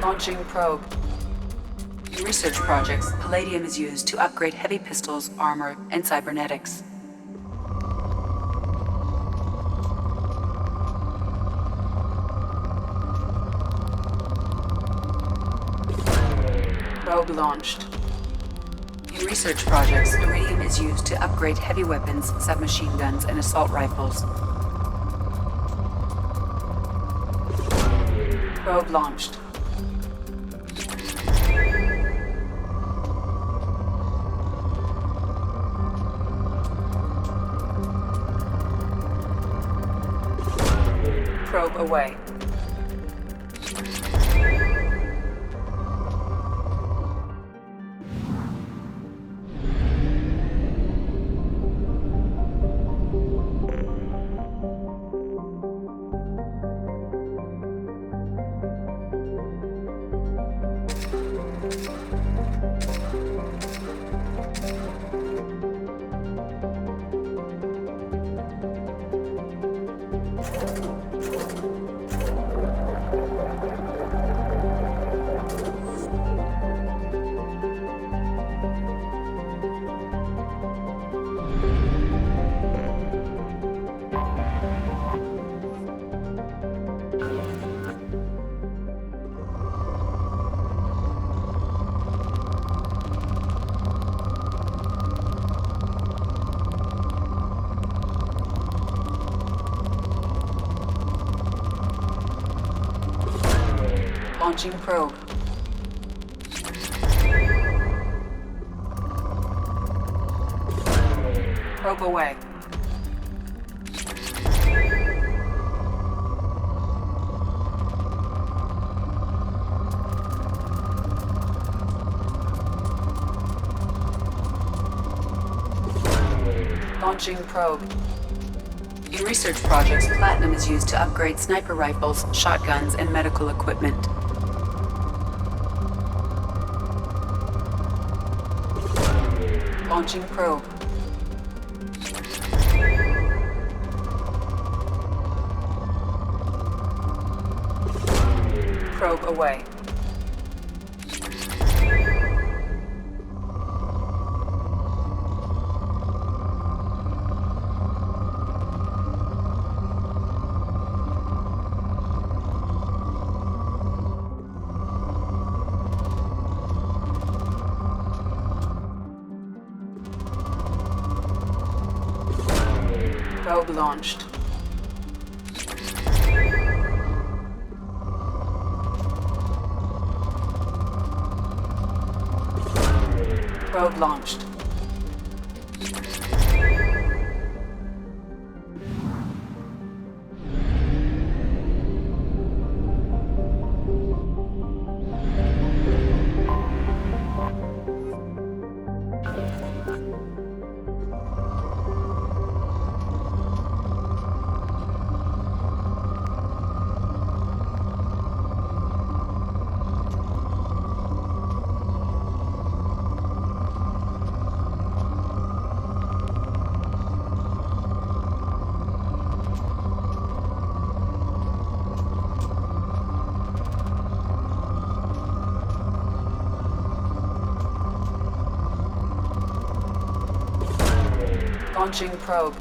Launching probe. In research projects, palladium is used to upgrade heavy pistols, armor, and cybernetics. Probe launched. In research projects, iridium is used to upgrade heavy weapons, submachine guns, and assault rifles. Probe launched. Probe away. Launching probe. Probe away. Launching probe. In research projects, platinum is used to upgrade sniper rifles, shotguns, and medical equipment. Launching probe. Probe away. Probe launched. Probe launched. Launching probe.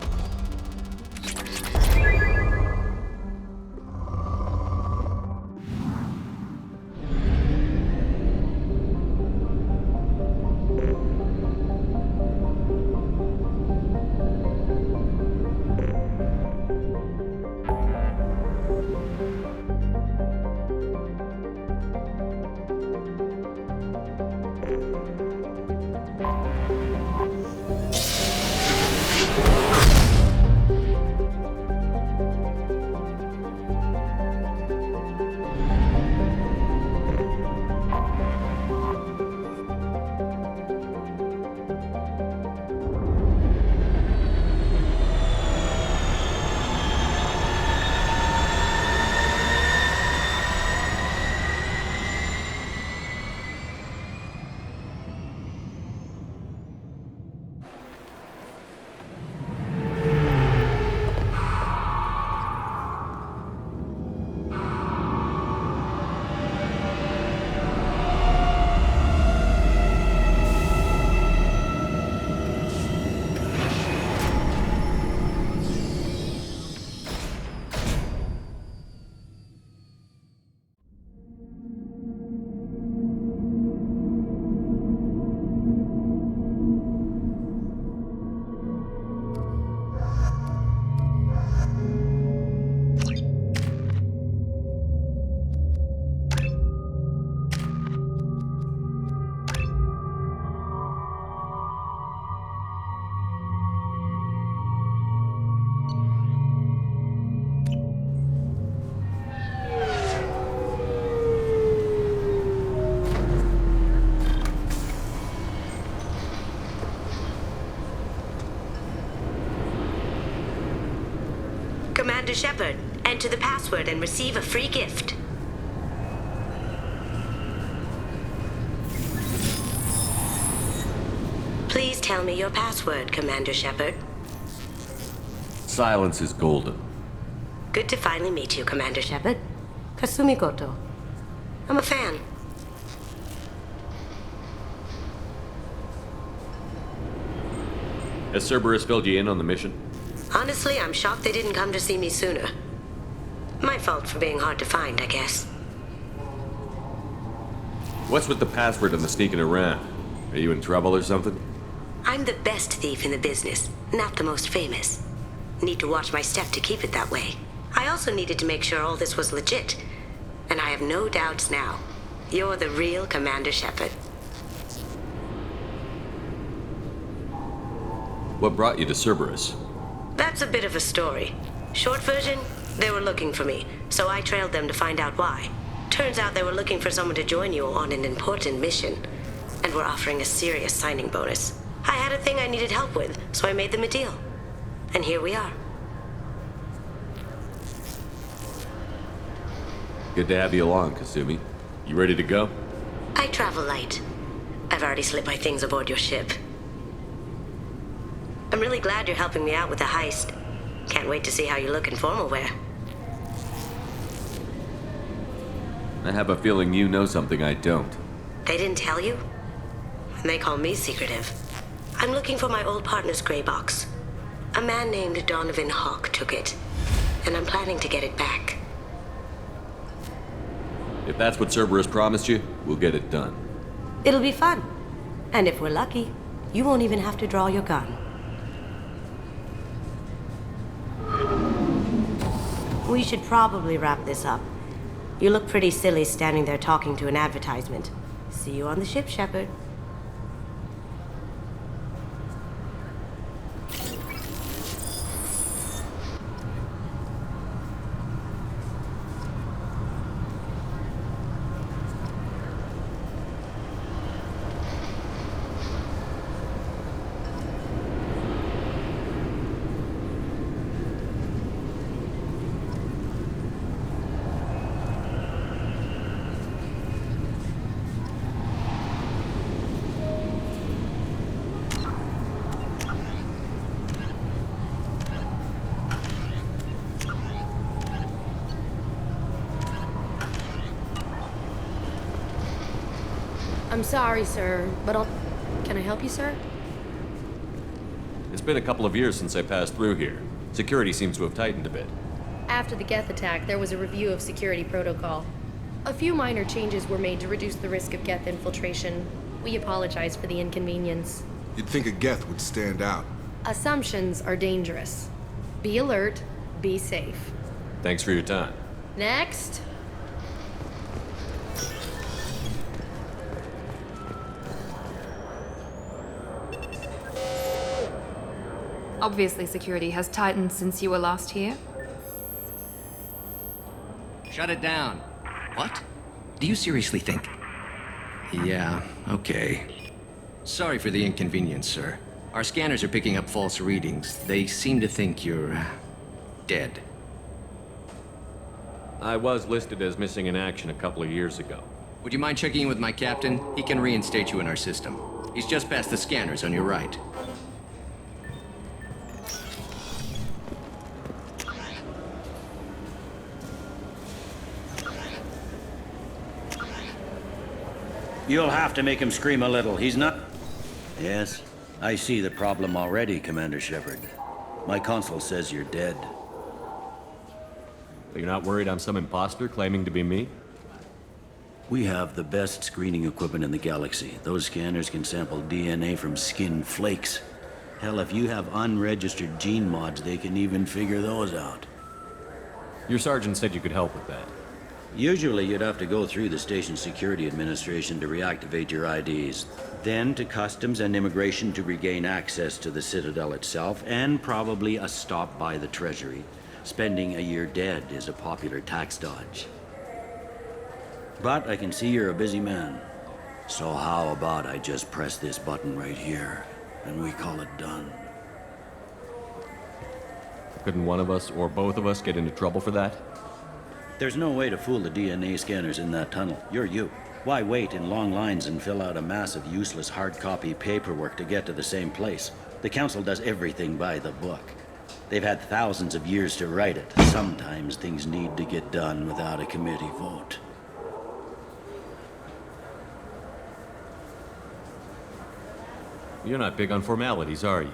Shepard. Enter the password and receive a free gift. Please tell me your password, Commander Shepard. Silence is golden. Good to finally meet you, Commander Shepard. Kasumi Goto. I'm a fan. Has Cerberus filled you in on the mission? Honestly, I'm shocked they didn't come to see me sooner. My fault for being hard to find, I guess. What's with the password and the sneaking around? Are you in trouble or something? I'm the best thief in the business, not the most famous. Need to watch my step to keep it that way. I also needed to make sure all this was legit. And I have no doubts now. You're the real Commander Shepard. What brought you to Cerberus? That's a bit of a story. Short version, they were looking for me, so I trailed them to find out why. Turns out they were looking for someone to join you on an important mission, and were offering a serious signing bonus. I had a thing I needed help with, so I made them a deal. And here we are. Good to have you along, Kasumi. You ready to go? I travel light. I've already slipped my things aboard your ship. I'm really glad you're helping me out with the heist. Can't wait to see how you look in formal wear. I have a feeling you know something I don't. They didn't tell you? And they call me secretive. I'm looking for my old partner's gray box. A man named Donovan Hawk took it, and I'm planning to get it back. If that's what Cerberus promised you, we'll get it done. It'll be fun. And if we're lucky, you won't even have to draw your gun. We should probably wrap this up. You look pretty silly standing there talking to an advertisement. See you on the ship, Shepard. I'm sorry, sir, but Can I help you, sir? It's been a couple of years since I passed through here. Security seems to have tightened a bit. After the Geth attack, there was a review of security protocol. A few minor changes were made to reduce the risk of Geth infiltration. We apologize for the inconvenience. You'd think a Geth would stand out. Assumptions are dangerous. Be alert, be safe. Thanks for your time. Next. Obviously, security has tightened since you were last here. Shut it down. What? Do you seriously think? Yeah, okay. Sorry for the inconvenience, sir. Our scanners are picking up false readings. They seem to think you're dead. I was listed as missing in action a couple of years ago. Would you mind checking in with my captain? He can reinstate you in our system. He's just past the scanners on your right. You'll have to make him scream a little. He's not... Yes, I see the problem already, Commander Shepard. My console says you're dead. You're not worried I'm some imposter claiming to be me? We have the best screening equipment in the galaxy. Those scanners can sample DNA from skin flakes. Hell, if you have unregistered gene mods, they can even figure those out. Your sergeant said you could help with that. Usually you'd have to go through the Station Security Administration to reactivate your IDs, then to Customs and Immigration to regain access to the Citadel itself, and probably a stop by the Treasury. Spending a year dead is a popular tax dodge. But I can see you're a busy man. So how about I just press this button right here, and we call it done? Couldn't one of us, or both of us, get into trouble for that? There's no way to fool the DNA scanners in that tunnel. You're you. Why wait in long lines and fill out a massive useless hard copy paperwork to get to the same place? The Council does everything by the book. They've had thousands of years to write it. Sometimes things need to get done without a committee vote. You're not big on formalities, are you?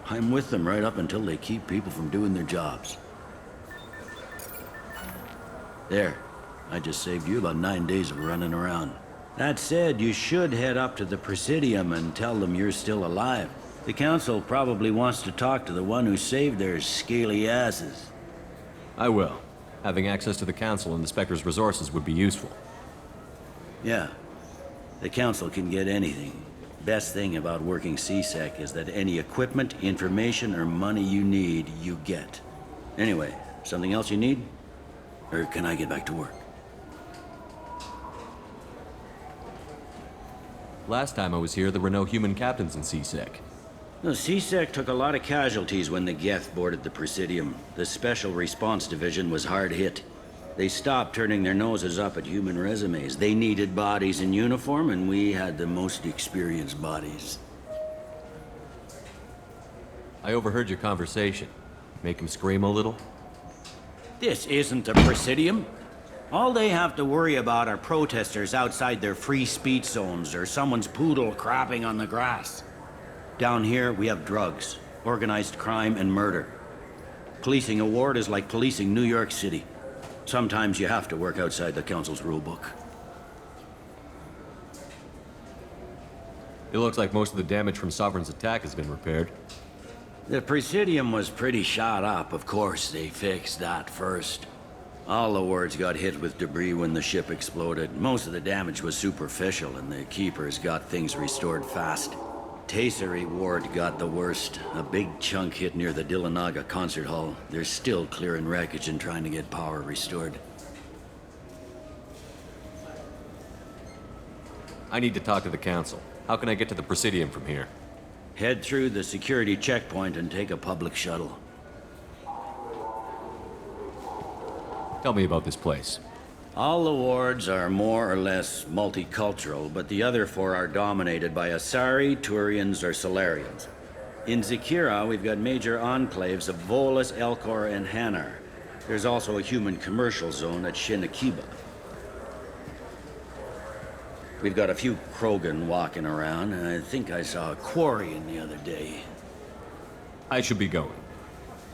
I'm with them right up until they keep people from doing their jobs. There. I just saved you about 9 days of running around. That said, you should head up to the Presidium and tell them you're still alive. The Council probably wants to talk to the one who saved their scaly asses. I will. Having access to the Council and the Spectre's resources would be useful. Yeah. The Council can get anything. Best thing about working CSEC is that any equipment, information, or money you need, you get. Anyway, something else you need? Or can I get back to work? Last time I was here, there were no human captains in CSEC. The CSEC took a lot of casualties when the Geth boarded the Presidium. The Special Response Division was hard hit. They stopped turning their noses up at human resumes. They needed bodies in uniform, and we had the most experienced bodies. I overheard your conversation. Make him scream a little? This isn't the Presidium. All they have to worry about are protesters outside their free speech zones or someone's poodle crapping on the grass. Down here, we have drugs, organized crime, and murder. Policing a ward is like policing New York City. Sometimes you have to work outside the Council's rulebook. It looks like most of the damage from Sovereign's attack has been repaired. The Presidium was pretty shot up. Of course, they fixed that first. All the wards got hit with debris when the ship exploded. Most of the damage was superficial, and the Keepers got things restored fast. Tasery Ward got the worst. A big chunk hit near the Dillanaga concert hall. They're still clearing wreckage and trying to get power restored. I need to talk to the Council. How can I get to the Presidium from here? Head through the security checkpoint and take a public shuttle. Tell me about this place. All the wards are more or less multicultural, but the other four are dominated by Asari, Turians, or Solarians. In Zakira, we've got major enclaves of Volus, Elcor, and Hanar. There's also a human commercial zone at Shinakiba. We've got a few Krogan walking around, and I think I saw a Quarian the other day. I should be going.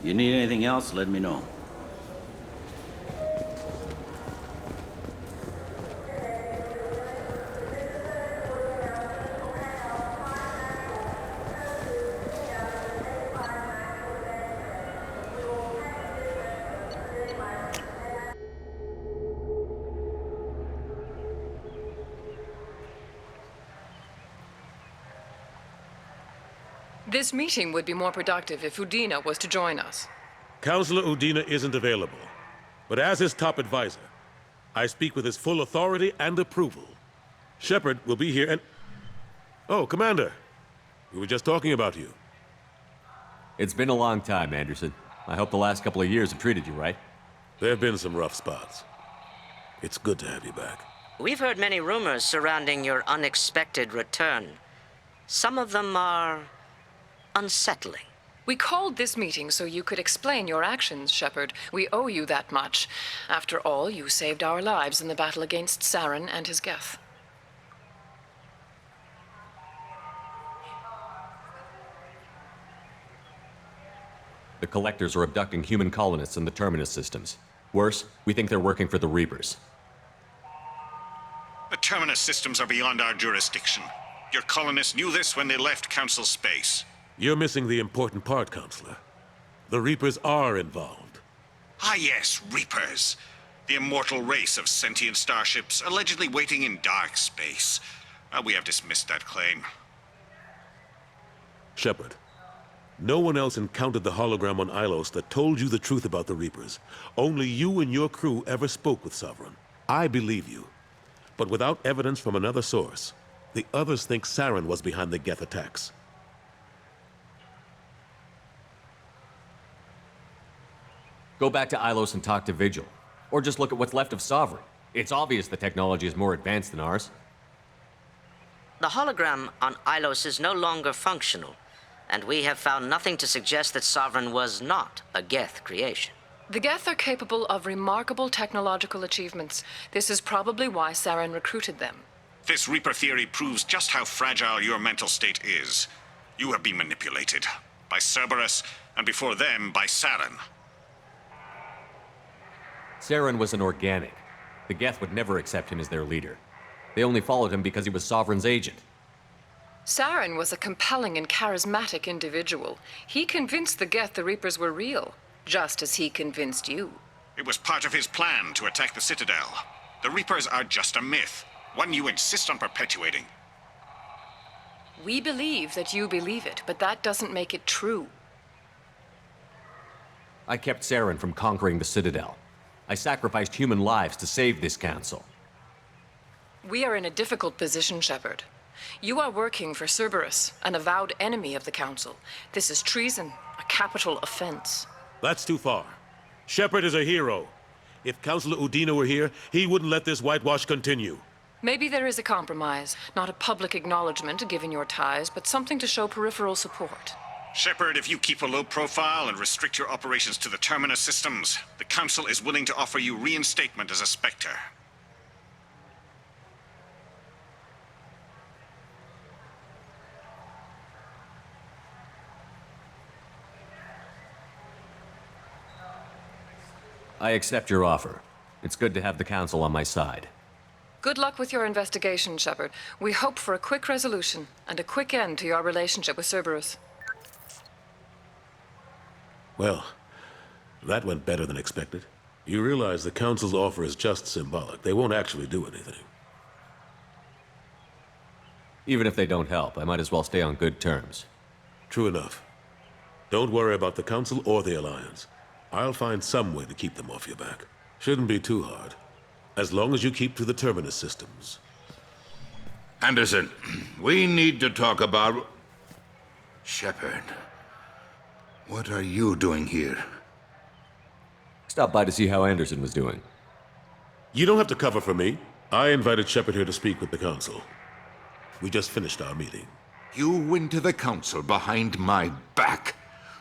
You need anything else, let me know. This meeting would be more productive if Udina was to join us. Councillor Udina isn't available, but as his top advisor, I speak with his full authority and approval. Shepard will be here and... Oh, Commander. We were just talking about you. It's been a long time, Anderson. I hope the last couple of years have treated you right. There have been some rough spots. It's good to have you back. We've heard many rumors surrounding your unexpected return. Some of them are unsettling. We called this meeting so you could explain your actions, Shepard. We owe you that much. After all, you saved our lives in the battle against Saren and his Geth. The Collectors are abducting human colonists in the Terminus systems. Worse, we think they're working for the Reapers. The Terminus systems are beyond our jurisdiction. Your colonists knew this when they left Council space. You're missing the important part, Counselor. The Reapers are involved. Ah yes, Reapers. The immortal race of sentient starships allegedly waiting in dark space. We have dismissed that claim. Shepard, no one else encountered the hologram on Ilos that told you the truth about the Reapers. Only you and your crew ever spoke with Sovereign. I believe you. But without evidence from another source, the others think Saren was behind the Geth attacks. Go back to Ilos and talk to Vigil. Or just look at what's left of Sovereign. It's obvious the technology is more advanced than ours. The hologram on Ilos is no longer functional, and we have found nothing to suggest that Sovereign was not a Geth creation. The Geth are capable of remarkable technological achievements. This is probably why Saren recruited them. This Reaper theory proves just how fragile your mental state is. You have been manipulated. By Cerberus, and before them, by Saren. Saren was an organic. The Geth would never accept him as their leader. They only followed him because he was Sovereign's agent. Saren was a compelling and charismatic individual. He convinced the Geth the Reapers were real, just as he convinced you. It was part of his plan to attack the Citadel. The Reapers are just a myth, one you insist on perpetuating. We believe that you believe it, but that doesn't make it true. I kept Saren from conquering the Citadel. I sacrificed human lives to save this council. We are in a difficult position, Shepard. You are working for Cerberus, an avowed enemy of the Council. This is treason, a capital offense. That's too far. Shepard is a hero. If Councilor Udina were here, he wouldn't let this whitewash continue. Maybe there is a compromise. Not a public acknowledgement given your ties, but something to show peripheral support. Shepard, if you keep a low profile and restrict your operations to the Terminus systems, the Council is willing to offer you reinstatement as a Spectre. I accept your offer. It's good to have the Council on my side. Good luck with your investigation, Shepard. We hope for a quick resolution and a quick end to your relationship with Cerberus. Well, that went better than expected. You realize the Council's offer is just symbolic. They won't actually do anything. Even if they don't help, I might as well stay on good terms. True enough. Don't worry about the Council or the Alliance. I'll find some way to keep them off your back. Shouldn't be too hard. As long as you keep to the Terminus systems. Anderson, we need to talk about... Shepard. What are you doing here? Stopped by to see how Anderson was doing. You don't have to cover for me. I invited Shepard here to speak with the Council. We just finished our meeting. You went to the Council behind my back.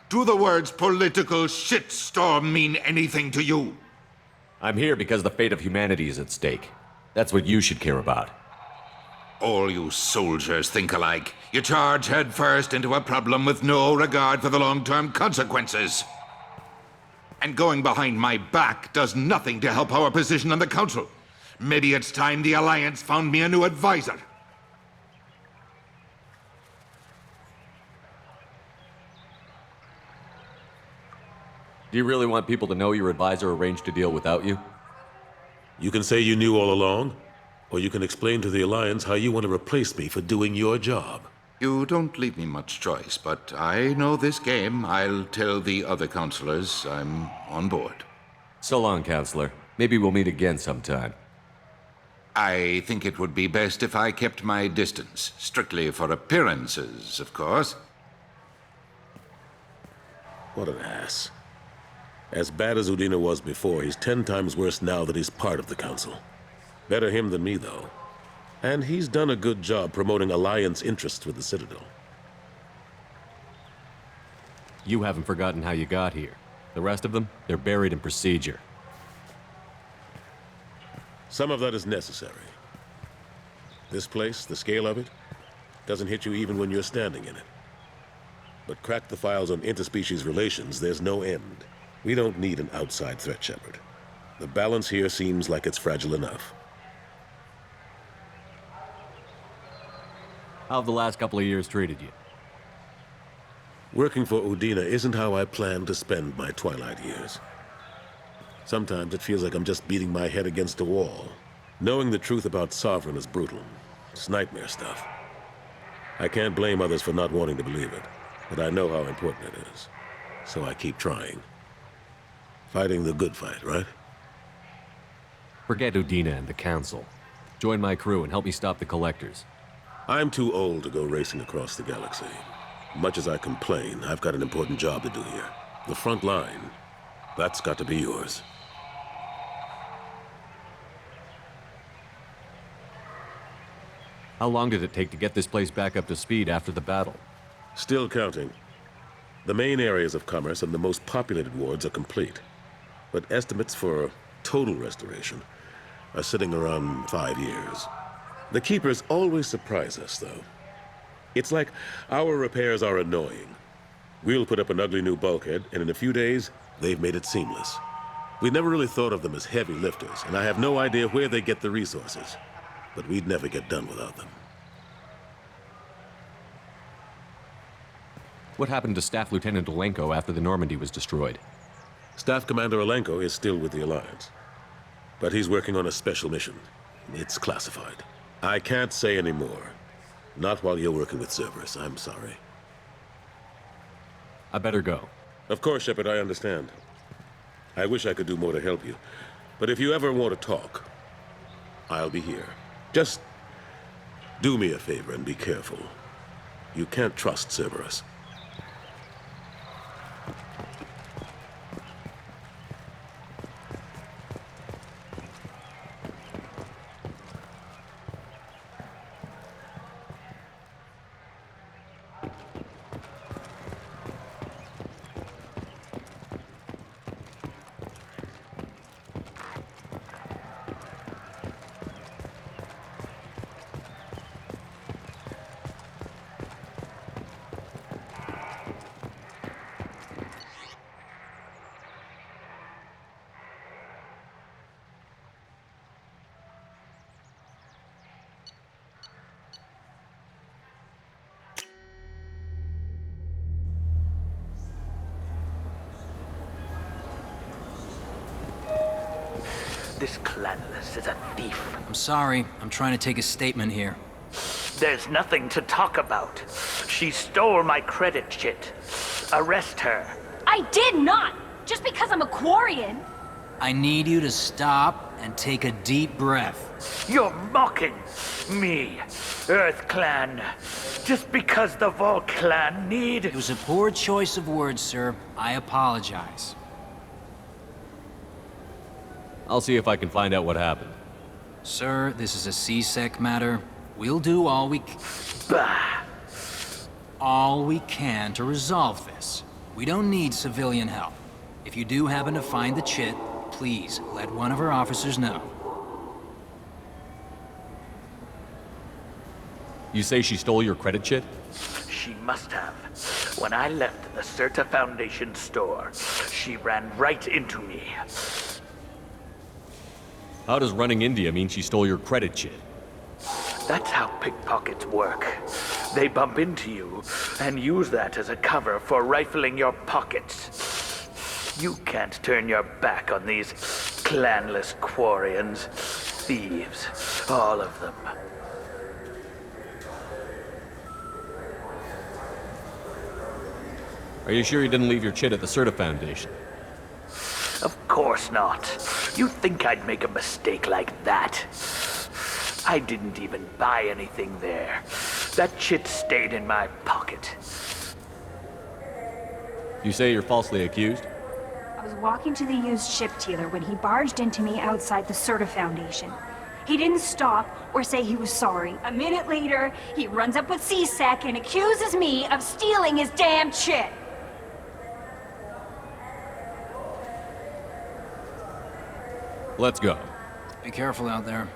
Do the words political shitstorm mean anything to you? I'm here because the fate of humanity is at stake. That's what you should care about. All you soldiers think alike. You charge headfirst into a problem with no regard for the long-term consequences. And going behind my back does nothing to help our position on the Council. Maybe it's time the Alliance found me a new advisor. Do you really want people to know your advisor arranged to deal without you? You can say you knew all along, or you can explain to the Alliance how you want to replace me for doing your job. You don't leave me much choice, but I know this game. I'll tell the other counselors I'm on board. So long, Counselor. Maybe we'll meet again sometime. I think it would be best if I kept my distance. Strictly for appearances, of course. What an ass. As bad as Udina was before, he's 10 times worse now that he's part of the Council. Better him than me, though. And he's done a good job promoting Alliance interests with the Citadel. You haven't forgotten how you got here. The rest of them, they're buried in procedure. Some of that is necessary. This place, the scale of it, doesn't hit you even when you're standing in it. But crack the files on interspecies relations, there's no end. We don't need an outside threat, Shepard. The balance here seems like it's fragile enough. How have the last couple of years treated you? Working for Udina isn't how I plan to spend my twilight years. Sometimes it feels like I'm just beating my head against a wall. Knowing the truth about Sovereign is brutal. It's nightmare stuff. I can't blame others for not wanting to believe it, but I know how important it is. So I keep trying. Fighting the good fight, right? Forget Udina and the Council. Join my crew and help me stop the Collectors. I'm too old to go racing across the galaxy. Much as I complain, I've got an important job to do here. The front line. That's got to be yours. How long did it take to get this place back up to speed after the battle? Still counting. The main areas of commerce and the most populated wards are complete. But estimates for total restoration are sitting around 5 years. The Keepers always surprise us, though. It's like our repairs are annoying. We'll put up an ugly new bulkhead, and in a few days, they've made it seamless. We never really thought of them as heavy lifters, and I have no idea where they get the resources. But we'd never get done without them. What happened to Staff Lieutenant Olenko after the Normandy was destroyed? Staff Commander Olenko is still with the Alliance. But he's working on a special mission. It's classified. I can't say any more. Not while you're working with Cerberus, I'm sorry. I better go. Of course, Shepard, I understand. I wish I could do more to help you. But if you ever want to talk, I'll be here. Just do me a favor and be careful. You can't trust Cerberus. This clanless is a thief. I'm sorry. I'm trying to take a statement here. There's nothing to talk about. She stole my credit chit. Arrest her. I did not! Just because I'm a Quarian! I need you to stop and take a deep breath. You're mocking me, Earth Clan. Just because the Vol Clan need... It was a poor choice of words, sir. I apologize. I'll see if I can find out what happened. Sir, this is a C-Sec matter. We'll do all we can to resolve this. We don't need civilian help. If you do happen to find the chit, please let one of our officers know. You say she stole your credit chit? She must have. When I left the Certa Foundation store, she ran right into me. How does running India mean she stole your credit chit? That's how pickpockets work. They bump into you and use that as a cover for rifling your pockets. You can't turn your back on these clanless Quarians. Thieves, all of them. Are you sure you didn't leave your chit at the Certa Foundation? Of course not. You think I'd make a mistake like that? I didn't even buy anything there. That chit stayed in my pocket. You say you're falsely accused? I was walking to the used ship dealer when he barged into me outside the Certa Foundation. He didn't stop or say he was sorry. A minute later, he runs up with C-Sec and accuses me of stealing his damn chit. Let's go. Be careful out there.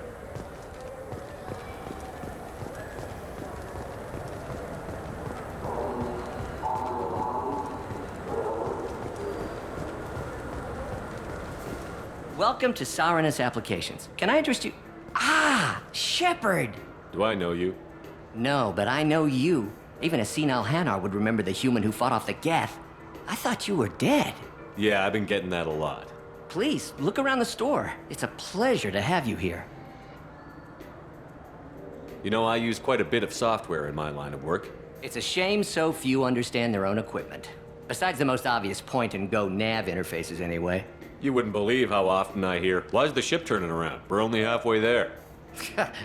Welcome to Sarenus Applications. Can I interest you? Ah, Shepard! Do I know you? No, but I know you. Even a senile Hanar would remember the human who fought off the Geth. I thought you were dead. Yeah, I've been getting that a lot. Please, look around the store. It's a pleasure to have you here. You know, I use quite a bit of software in my line of work. It's a shame so few understand their own equipment. Besides the most obvious point-and-go nav interfaces, anyway. You wouldn't believe how often I hear, "Why's the ship turning around? We're only halfway there."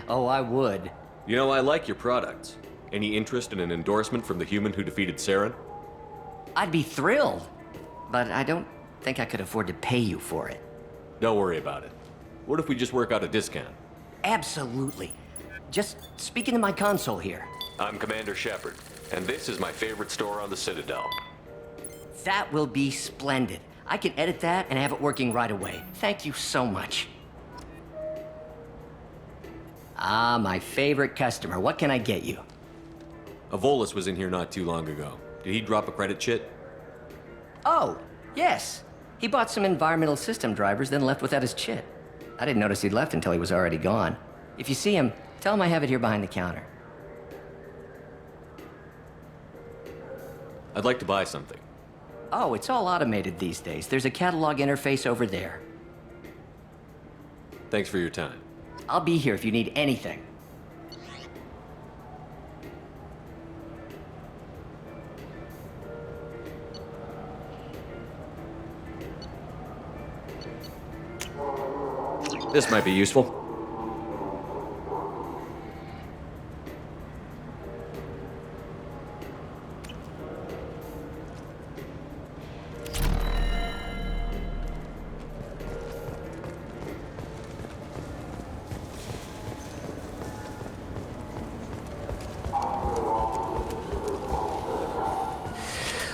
Oh, I would. You know, I like your products. Any interest in an endorsement from the human who defeated Saren? I'd be thrilled, but I don't think I could afford to pay you for it. Don't worry about it. What if we just work out a discount? Absolutely. Just speak into my console here. I'm Commander Shepard, and this is my favorite store on the Citadel. That will be splendid. I can edit that and have it working right away. Thank you so much. Ah, my favorite customer. What can I get you? Avolis was in here not too long ago. Did he drop a credit chit? Oh, yes. He bought some environmental system drivers, then left without his chit. I didn't notice he'd left until he was already gone. If you see him, tell him I have it here behind the counter. I'd like to buy something. Oh, it's all automated these days. There's a catalog interface over there. Thanks for your time. I'll be here if you need anything. This might be useful.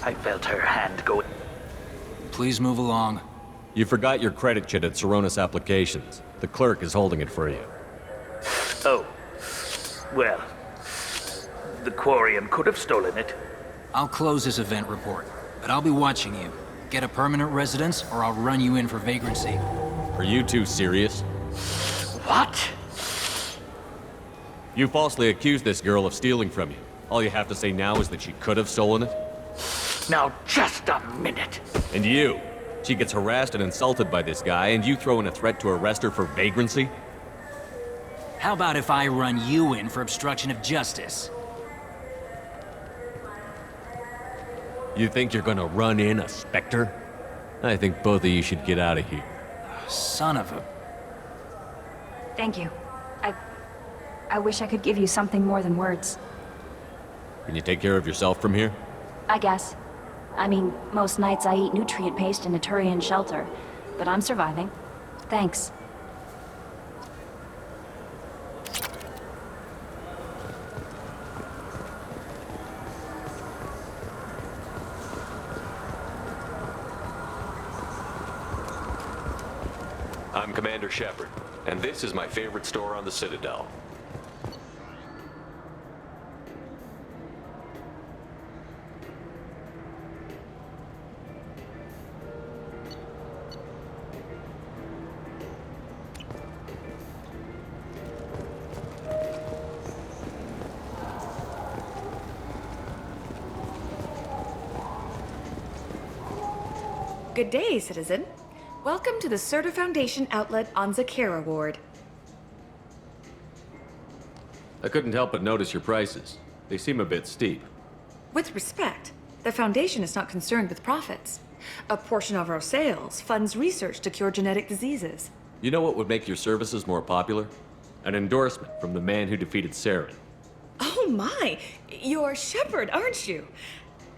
I felt her hand go. Please move along. You forgot your credit chit at Saronis Applications. The clerk is holding it for you. Oh. Well, the Quarian could have stolen it. I'll close this event report, but I'll be watching you. Get a permanent residence, or I'll run you in for vagrancy. Are you two serious? What? You falsely accused this girl of stealing from you. All you have to say now is that she could have stolen it? Now, just a minute. And you? She gets harassed and insulted by this guy, and you throw in a threat to arrest her for vagrancy? How about if I run you in for obstruction of justice? You think you're gonna run in a Spectre? I think both of you should get out of here. Son of a... Thank you. I wish I could give you something more than words. Can you take care of yourself from here? I guess. I mean, most nights I eat nutrient paste in a Turian shelter, but I'm surviving. Thanks. I'm Commander Shepard, and this is my favorite store on the Citadel. Good day, citizen. Welcome to the Certa Foundation outlet on Zakera Ward. I couldn't help but notice your prices. They seem a bit steep. With respect, the Foundation is not concerned with profits. A portion of our sales funds research to cure genetic diseases. You know what would make your services more popular? An endorsement from the man who defeated Saren. Oh my! You're Shepard, aren't you?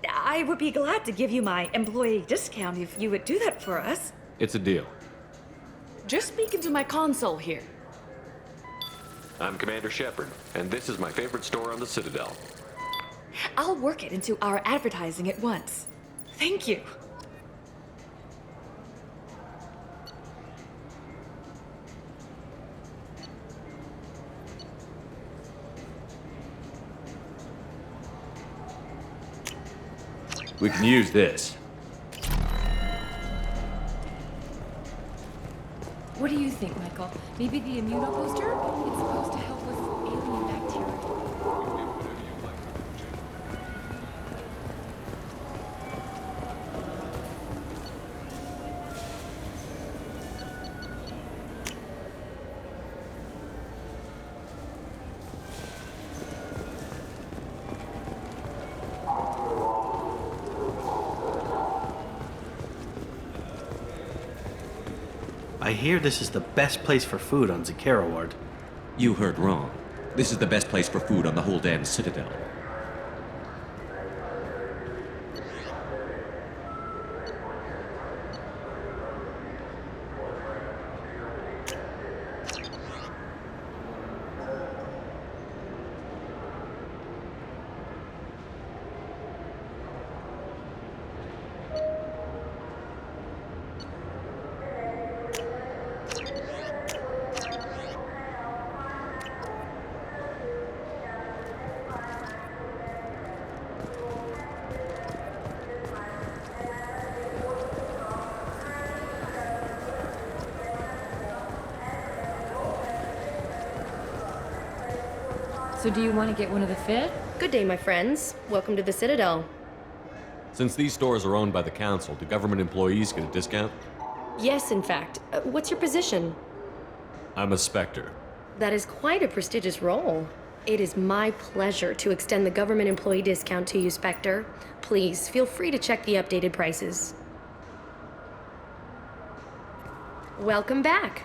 I would be glad to give you my employee discount if you would do that for us. It's a deal. Just speak into my console here. I'm Commander Shepard, and this is my favorite store on the Citadel. I'll work it into our advertising at once. Thank you. We can use this. What do you think, Michael? Maybe the immunobooster? It's supposed to help with alien bacteria. I hear this is the best place for food on Zakera Ward. You heard wrong. This is the best place for food on the whole damn Citadel. So do you want to get one of the fit? Good day, my friends. Welcome to the Citadel. Since these stores are owned by the Council, do government employees get a discount? Yes, in fact. What's your position? I'm a Spectre. That is quite a prestigious role. It is my pleasure to extend the government employee discount to you, Spectre. Please, feel free to check the updated prices. Welcome back.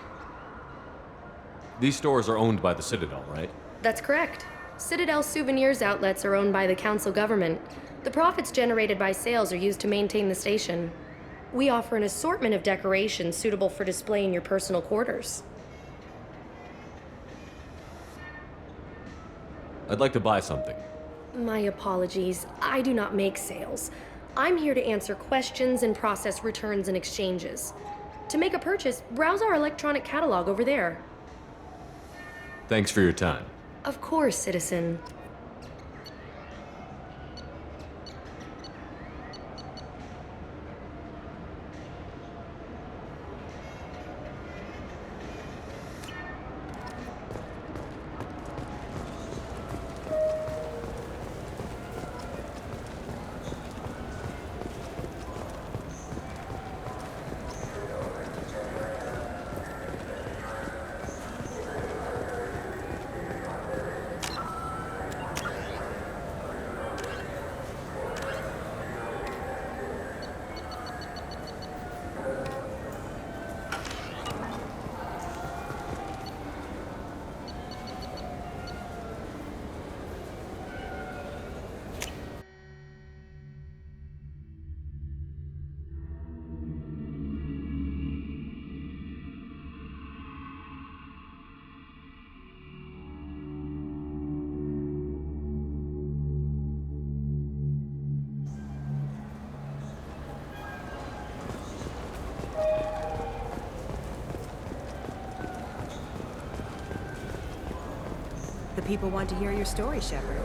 These stores are owned by the Citadel, right? That's correct. Citadel Souvenirs outlets are owned by the Council government. The profits generated by sales are used to maintain the station. We offer an assortment of decorations suitable for display in your personal quarters. I'd like to buy something. My apologies. I do not make sales. I'm here to answer questions and process returns and exchanges. To make a purchase, browse our electronic catalog over there. Thanks for your time. Of course, citizen. The people want to hear your story, Shepard.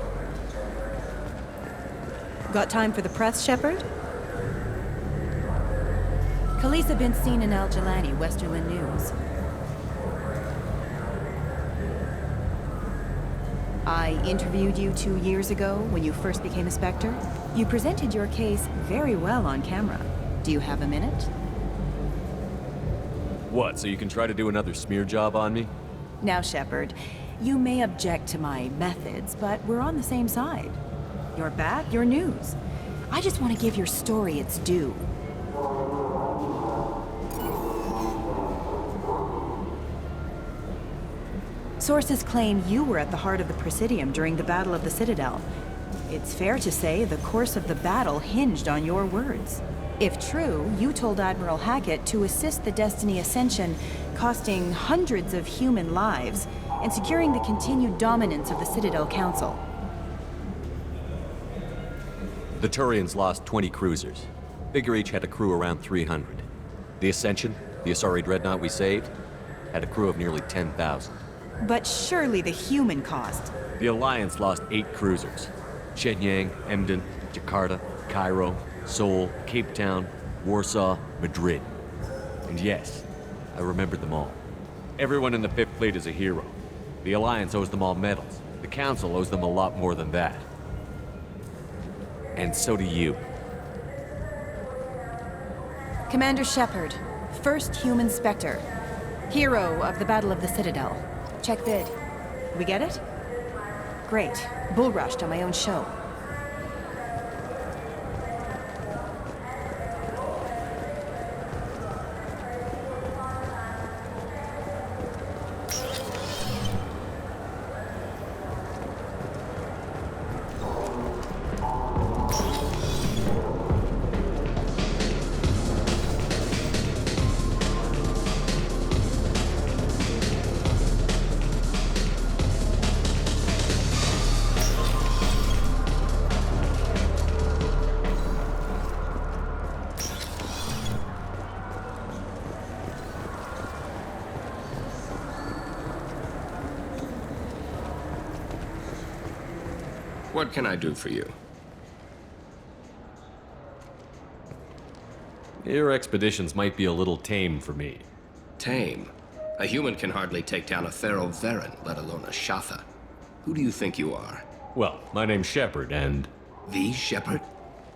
Got time for the press, Shepard? Khaleesa been seen in Al Jalani, Westerland News. I interviewed you 2 years ago when you first became a Spectre. You presented your case very well on camera. Do you have a minute? What, so you can try to do another smear job on me? Now, Shepard, you may object to my methods, but we're on the same side. You're back, you're news. I just want to give your story its due. Sources claim you were at the heart of the Presidium during the Battle of the Citadel. It's fair to say the course of the battle hinged on your words. If true, you told Admiral Hackett to assist the Destiny Ascension, costing hundreds of human lives, and securing the continued dominance of the Citadel Council. The Turians lost 20 cruisers. Figure each had a crew around 300. The Ascension, the Asari dreadnought we saved, had a crew of nearly 10,000. But surely the human cost. The Alliance lost 8 cruisers. Shenyang, Emden, Jakarta, Cairo, Seoul, Cape Town, Warsaw, Madrid. And yes, I remembered them all. Everyone in the 5th Fleet is a hero. The Alliance owes them all medals. The Council owes them a lot more than that. And so do you. Commander Shepard, first human Spectre. Hero of the Battle of the Citadel. Check vid. We get it? Great. Bull rushed on my own show. What can I do for you? Your expeditions might be a little tame for me. Tame? A human can hardly take down a Thero Varen, let alone a Shatha. Who do you think you are? Well, my name's Shepard, and... The Shepard?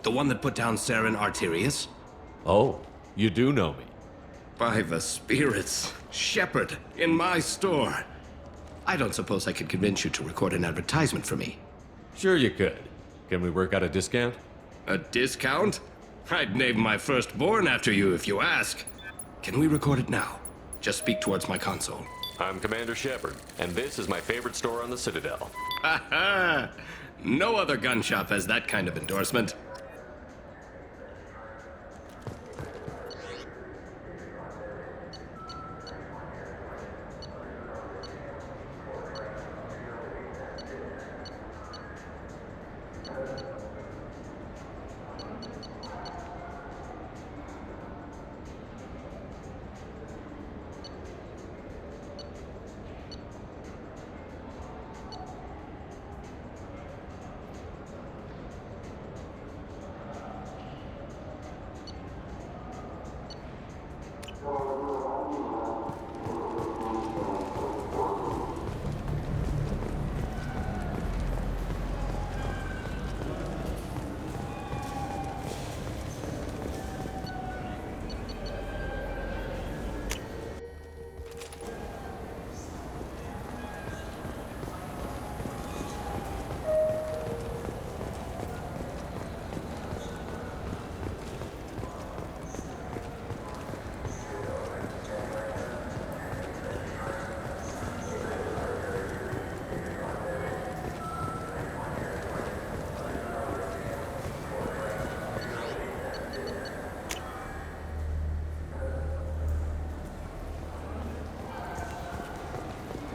The one that put down Saren Arterius? Oh, you do know me. By the spirits. Shepard, in my store. I don't suppose I could convince you to record an advertisement for me. Sure you could. Can we work out a discount? A discount? I'd name my firstborn after you if you ask. Can we record it now? Just speak towards my console. I'm Commander Shepard, and this is my favorite store on the Citadel. Ha ha! No other gun shop has that kind of endorsement.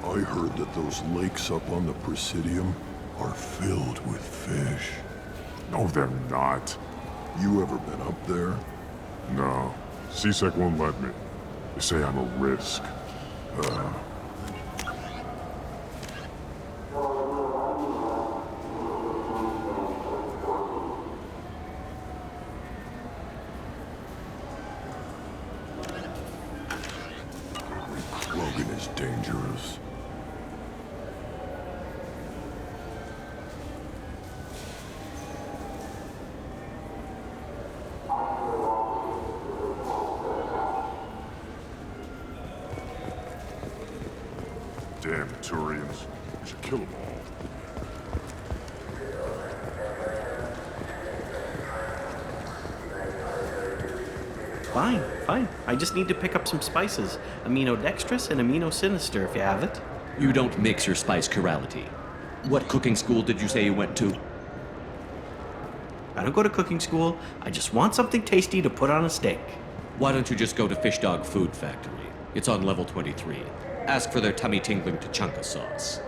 I heard that those lakes up on the Presidium are filled with fish. No, they're not. You ever been up there? No. CSEC won't let me. They say I'm a risk. Logan is dangerous. Damn Turians. We should kill them all. Fine, fine. I just need to pick up some spices. Aminodextrous and aminosinister, if you have it. You don't mix your spice chirality. What cooking school did you say you went to? I don't go to cooking school. I just want something tasty to put on a steak. Why don't you just go to Fish Dog Food Factory? It's on level 23. Ask for their tummy-tingling tachanka sauce.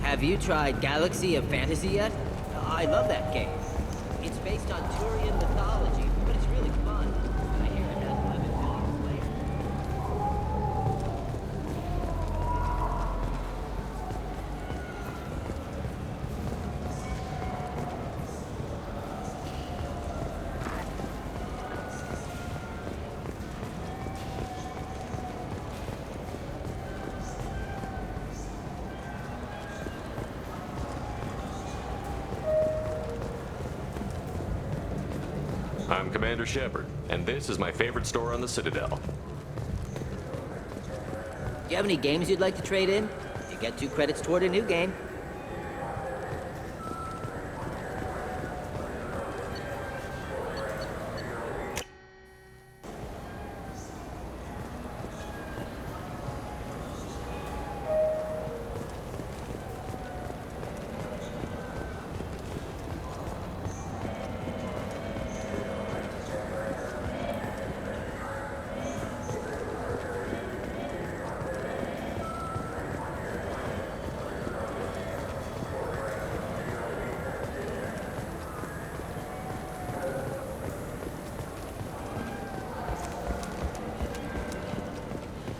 Have you tried Galaxy of Fantasy yet? I love that game. It's based on Turian mythology, but it's really fun. I hear it has 11 million players. I'm Commander Shepard, and this is my favorite store on the Citadel. Do you have any games you'd like to trade in? You get 2 credits toward a new game.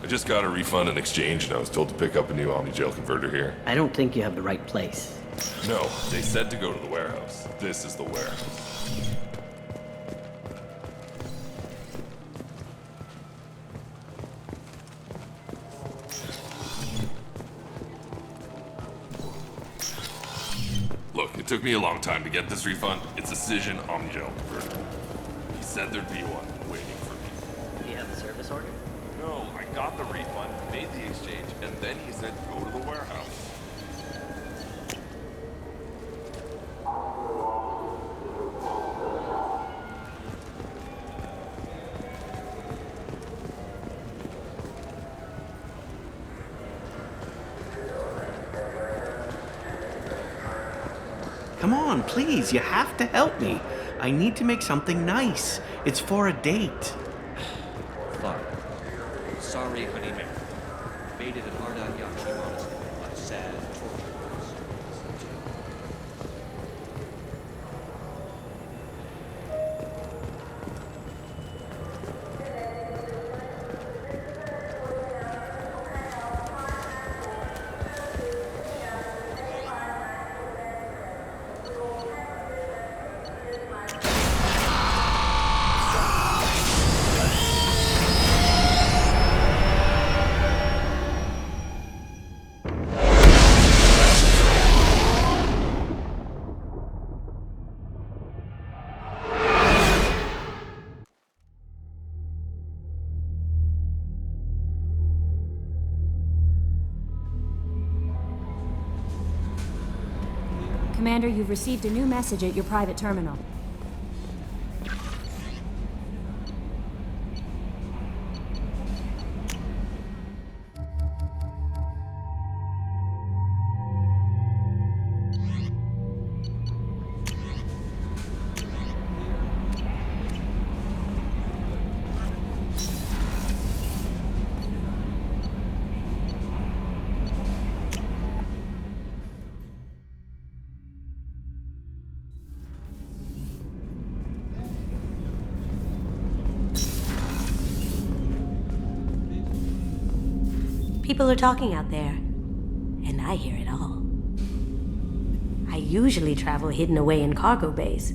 I just got a refund and exchange, and I was told to pick up a new Omni-Jail converter here. I don't think you have the right place. No, they said to go to the warehouse. This is the warehouse. Look, it took me a long time to get this refund. It's a Cision Omni-Jail converter. He said there'd be one waiting for me. Do you have the service order? No, I got the refund, made the exchange, and then he said go to the warehouse. Come on, please, you have to help me. I need to make something nice. It's for a date. Fine. Sorry, honey Mary. Made it at Ardat Yakshi Monastery by sad torturers. Commander, you've received a new message at your private terminal. People are talking out there, and I hear it all. I usually travel hidden away in cargo bays.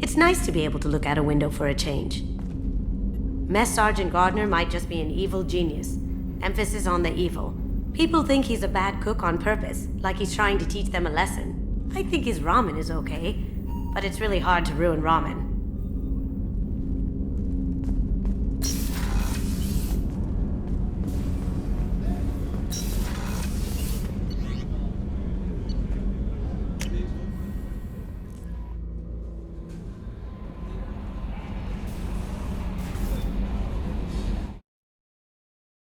It's nice to be able to look out a window for a change. Mess Sergeant Gardner might just be an evil genius. Emphasis on the evil. People think he's a bad cook on purpose, like he's trying to teach them a lesson. I think his ramen is okay, but it's really hard to ruin ramen.